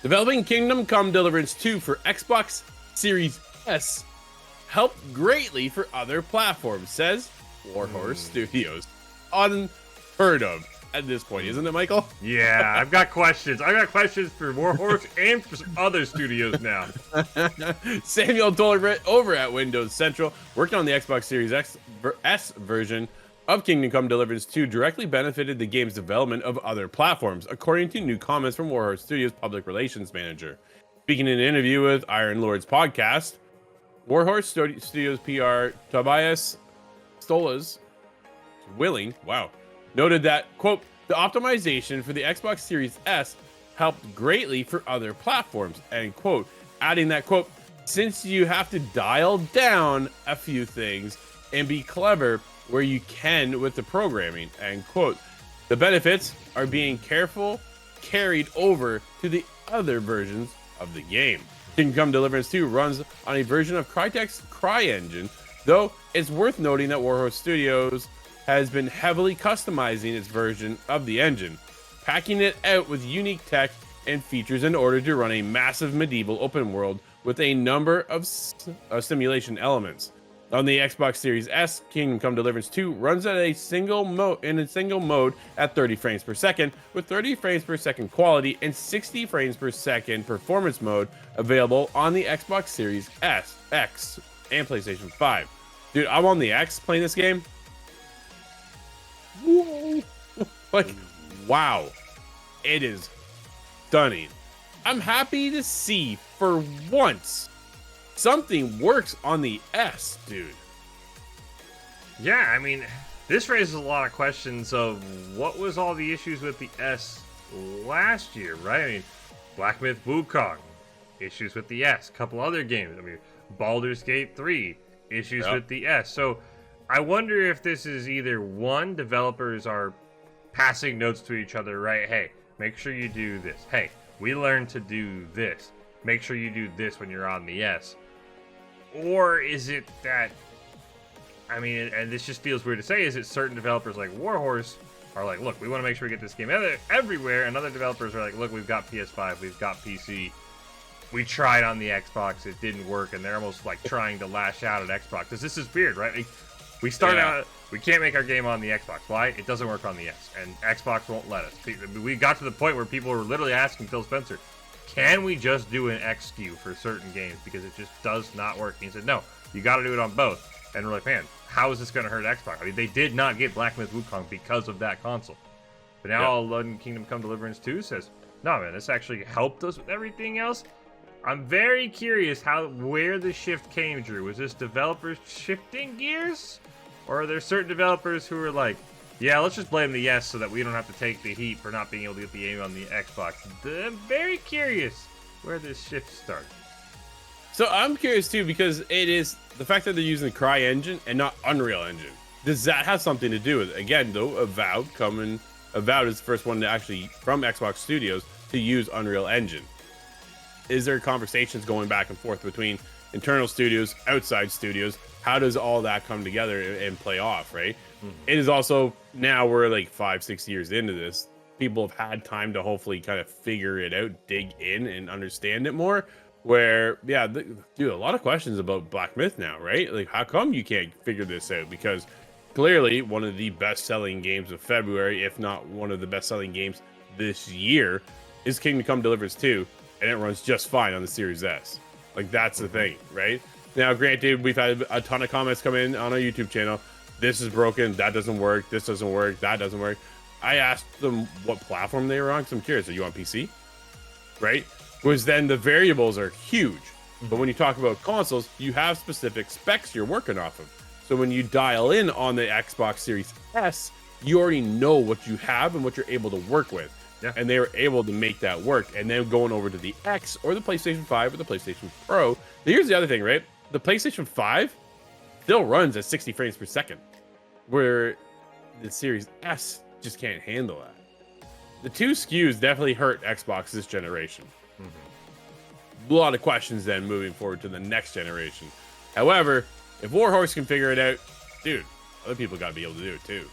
Developing Kingdom Come Deliverance 2 for Xbox Series S helped greatly for other platforms, says Warhorse Studios. Unheard of at this point, isn't it, Michael? Yeah, I've got questions. I've got questions for Warhorse and for some other studios now. Samuel Dollar over at Windows Central, working on the Xbox Series S version of Kingdom Come Deliverance 2 directly benefited the game's development of other platforms, according to new comments from Warhorse Studios' public relations manager. Speaking in an interview with Iron Lord's podcast, Warhorse Studios PR Tobias Stolas noted that, quote, the optimization for the Xbox Series S helped greatly for other platforms, end quote, adding that, quote, since you have to dial down a few things and be clever where you can with the programming, end quote. The benefits are being carried over to the other versions of the game. Kingdom Come Deliverance 2 runs on a version of Crytek's CryEngine, though it's worth noting that Warhorse Studios has been heavily customizing its version of the engine, packing it out with unique tech and features in order to run a massive medieval open world with a number of simulation elements. On the Xbox Series S, Kingdom Come Deliverance 2 runs at a single mode at 30 frames per second, with 30 frames per second quality and 60 frames per second performance mode available on the Xbox Series S, X, and PlayStation 5. Dude, I'm on the X playing this game. Whoa. Like, wow. It is stunning. I'm happy to see, for once, something works on the S, dude. Yeah, I mean, this raises a lot of questions of what was all the issues with the S last year, right? I mean, Black Myth Wukong, issues with the S. A couple other games. I mean, Baldur's Gate 3, issues with the S. So I wonder if this is either one, developers are passing notes to each other, right? Hey, make sure you do this. Hey, we learned to do this. Make sure you do this when you're on the S. Or is it that, I mean, and this just feels weird to say, is it certain developers like Warhorse are like, look, we want to make sure we get this game everywhere, and other developers are like, look, we've got PS5, we've got PC, we tried on the Xbox, it didn't work, and they're almost like trying to lash out at Xbox, because this is weird, right? Like, we start out, we can't make our game on the Xbox. Why? It doesn't work on the S, and Xbox won't let us. We got to the point where people were literally asking Phil Spencer, can we just do an X SKU for certain games, because it just does not work? And he said, no, you got to do it on both. And we're like, man, how is this going to hurt Xbox? I mean, they did not get Black Myth Wukong because of that console. But now all of a sudden, Kingdom Come Deliverance 2 says, no, man, this actually helped us with everything else. I'm very curious where the shift came, Drew. Was this developers shifting gears? Or are there certain developers who are like, yeah, let's just blame the S so that we don't have to take the heat for not being able to get the game on the Xbox? I'm very curious where this shift started. So I'm curious too, because it is the fact that they're using the CryEngine and not Unreal Engine. Does that have something to do with it? Again, though, Avowed is the first one to actually, from Xbox Studios, to use Unreal Engine. Is there conversations going back and forth between internal studios, outside studios? How does all that come together and play off, right? It is also, now we're like 5-6 years into this. People have had time to hopefully kind of figure it out, dig in and understand it more. Where, yeah, dude, a lot of questions about Black Myth now, right? Like, how come you can't figure this out? Because clearly one of the best-selling games of February, if not one of the best-selling games this year, is Kingdom Come Deliverance 2, and it runs just fine on the Series S. Like, that's the thing, right? Now, granted, we've had a ton of comments come in on our YouTube channel. This is broken, that doesn't work, this doesn't work, that doesn't work. I asked them what platform they were on, because I'm curious. Are you on PC? Right? Because then the variables are huge. But when you talk about consoles, you have specific specs you're working off of. So when you dial in on the Xbox Series S, you already know what you have and what you're able to work with. Yeah. And they were able to make that work. And then going over to the X or the PlayStation 5 or the PlayStation Pro. Here's the other thing, right? The PlayStation 5 still runs at 60 frames per second, where the Series S just can't handle that. The two SKUs definitely hurt Xbox this generation. A lot of questions then moving forward to the next generation. However, if Warhorse can figure it out, dude, other people got to be able to do it too.